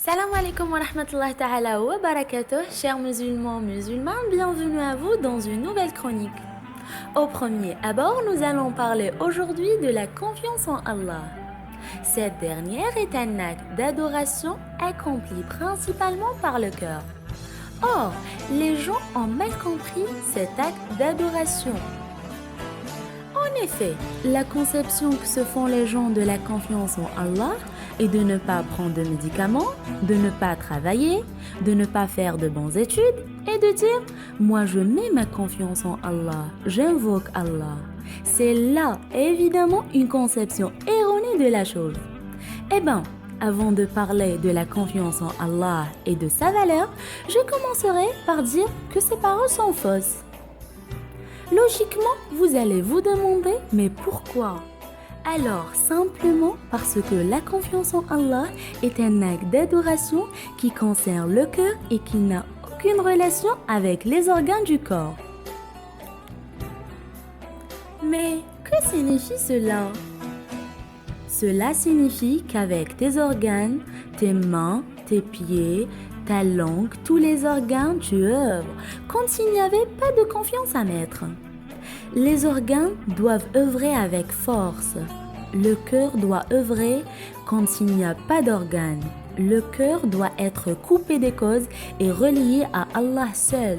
Salam alaikum wa rahmatullahi ta'ala wa barakatuh, chers musulmans, musulmanes, bienvenue à vous dans une nouvelle chronique. Au premier abord, nous allons parler aujourd'hui de la confiance en Allah. Cette dernière est un acte d'adoration accompli principalement par le cœur. Or, les gens ont mal compris cet acte d'adoration. En effet, la conception que se font les gens de la confiance en Allah est de ne pas prendre de médicaments, de ne pas travailler, de ne pas faire de bonnes études et de dire « Moi je mets ma confiance en Allah, j'invoque Allah ». C'est là évidemment une conception erronée de la chose. Eh bien, avant de parler de la confiance en Allah et de sa valeur, je commencerai par dire que ces paroles sont fausses. Logiquement, vous allez vous demander, mais pourquoi? Alors, simplement parce que la confiance en Allah est un acte d'adoration qui concerne le cœur et qui n'a aucune relation avec les organes du corps. Mais que signifie cela? Cela signifie qu'avec tes organes, tes mains, tes pieds, ta langue, tous les organes, tu œuvres, comme s'il n'y avait pas de confiance à mettre. Les organes doivent œuvrer avec force. Le cœur doit œuvrer comme s'il n'y a pas d'organes. Le cœur doit être coupé des causes et relié à Allah seul.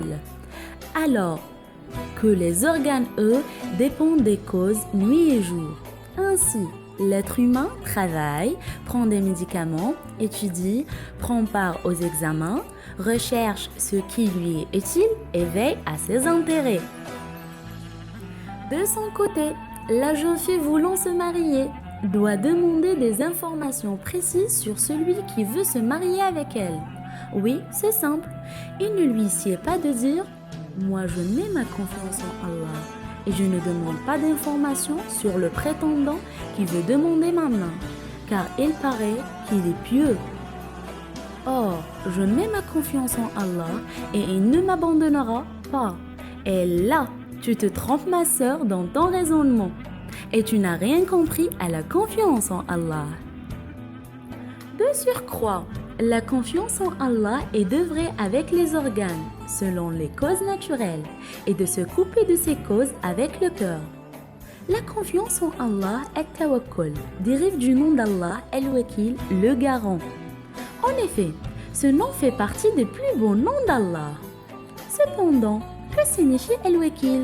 Alors que les organes, eux, dépendent des causes nuit et jour. Ainsi, l'être humain travaille, prend des médicaments, étudie, prend part aux examens, recherche ce qui lui est utile et veille à ses intérêts. De son côté, la jeune fille voulant se marier doit demander des informations précises sur celui qui veut se marier avec elle. Oui, c'est simple. Il ne lui sied pas de dire « Moi je mets ma confiance en Allah et je ne demande pas d'informations sur le prétendant qui veut demander ma main, car il paraît qu'il est pieux. Or, je mets ma confiance en Allah et il ne m'abandonnera pas. » Et là, tu te trompes ma sœur dans ton raisonnement et tu n'as rien compris à la confiance en Allah. De surcroît, la confiance en Allah est d'œuvrer avec les organes selon les causes naturelles et de se couper de ces causes avec le cœur. La confiance en Allah, At-Tawakkul, dérive du nom d'Allah, Al-Wakil, le garant. En effet, ce nom fait partie des plus beaux noms d'Allah. Cependant, que signifie Al-Wakil?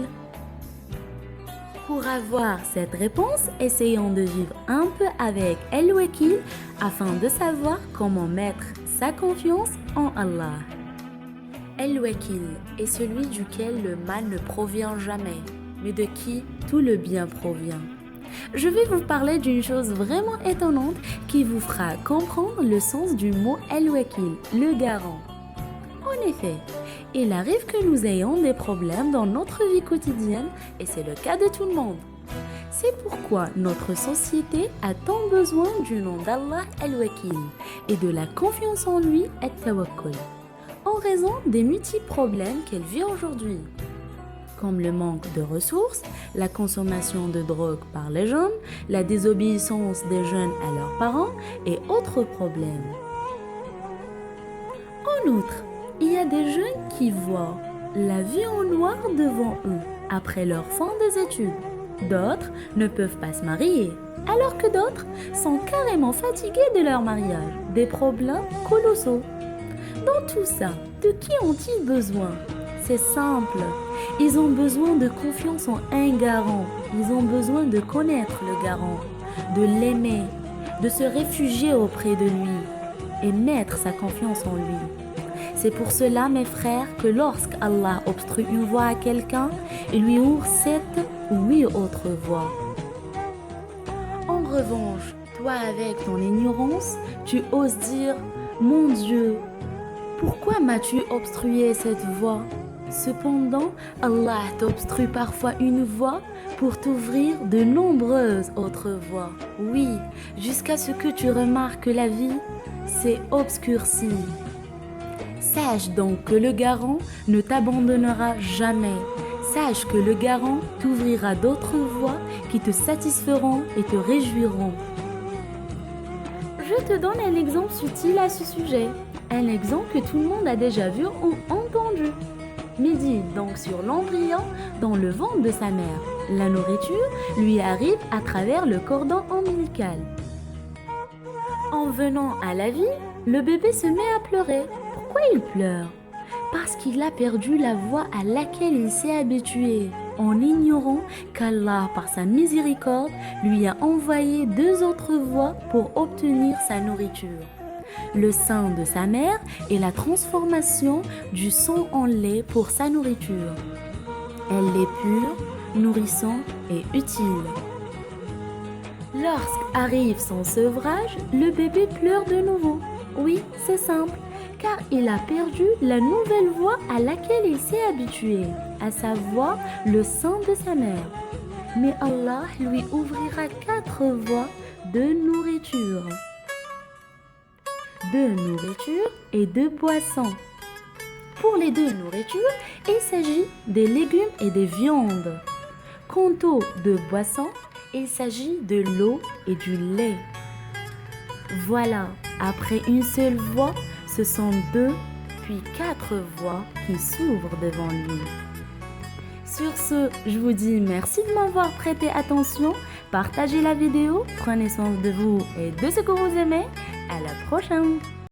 Pour avoir cette réponse, essayons de vivre un peu avec Al-Wakil afin de savoir comment mettre sa confiance en Allah. Al-Wakil est celui duquel le mal ne provient jamais, mais de qui tout le bien provient. Je vais vous parler d'une chose vraiment étonnante qui vous fera comprendre le sens du mot Al-Wakil, le garant. En effet, il arrive que nous ayons des problèmes dans notre vie quotidienne et c'est le cas de tout le monde. C'est pourquoi notre société a tant besoin du nom d'Allah Al-Wakil et de la confiance en lui At-Tawakkul, en raison des multiples problèmes qu'elle vit aujourd'hui, comme le manque de ressources, la consommation de drogue par les jeunes, la désobéissance des jeunes à leurs parents et autres problèmes. En outre, il y a des jeunes qui voient la vie en noir devant eux après leur fin des études. D'autres ne peuvent pas se marier, alors que d'autres sont carrément fatigués de leur mariage, des problèmes colossaux. Dans tout ça, de qui ont-ils besoin? C'est simple, ils ont besoin de confiance en un garant, ils ont besoin de connaître le garant, de l'aimer, de se réfugier auprès de lui et mettre sa confiance en lui. C'est pour cela, mes frères, que lorsqu'Allah obstrue une voie à quelqu'un, il lui ouvre 7 ou 8 autres voies. En revanche, toi avec ton ignorance, tu oses dire « Mon Dieu, pourquoi m'as-tu obstrué cette voie ?» Cependant, Allah t'obstrue parfois une voie pour t'ouvrir de nombreuses autres voies. Oui, jusqu'à ce que tu remarques que la vie s'est obscurcie. Sache donc que le garant ne t'abandonnera jamais. Sache que le garant t'ouvrira d'autres voies qui te satisferont et te réjouiront. Je Je te donne un exemple subtil à ce sujet. Un exemple que tout le monde a déjà vu ou entendu. Médite donc sur l'embryon dans le ventre de sa mère. La nourriture lui arrive à travers le cordon ombilical. En venant à la vie, le bébé se met à pleurer. Pourquoi il pleure? Parce qu'il a perdu la voie à laquelle il s'est habitué, en ignorant qu'Allah, par sa miséricorde, lui a envoyé 2 autres voies pour obtenir sa nourriture. Le sein de sa mère et la transformation du sang en lait pour sa nourriture. Elle est pure, nourrissante et utile. Lorsqu'arrive son sevrage, le bébé pleure de nouveau. Oui, c'est simple, car il a perdu la nouvelle voie à laquelle il s'est habitué, à savoir le sein de sa mère. Mais Allah lui ouvrira 4 voies de nourriture. 2 nourritures et 2 boissons. Pour les 2 nourritures, il s'agit des légumes et des viandes. Quant aux 2 boissons, il s'agit de l'eau et du lait. Voilà, après une seule voie, ce sont 2 puis 4 voies qui s'ouvrent devant lui. Sur ce, je vous dis merci de m'avoir prêté attention. Partagez la vidéo, prenez soin de vous et de ce que vous aimez. À la prochaine!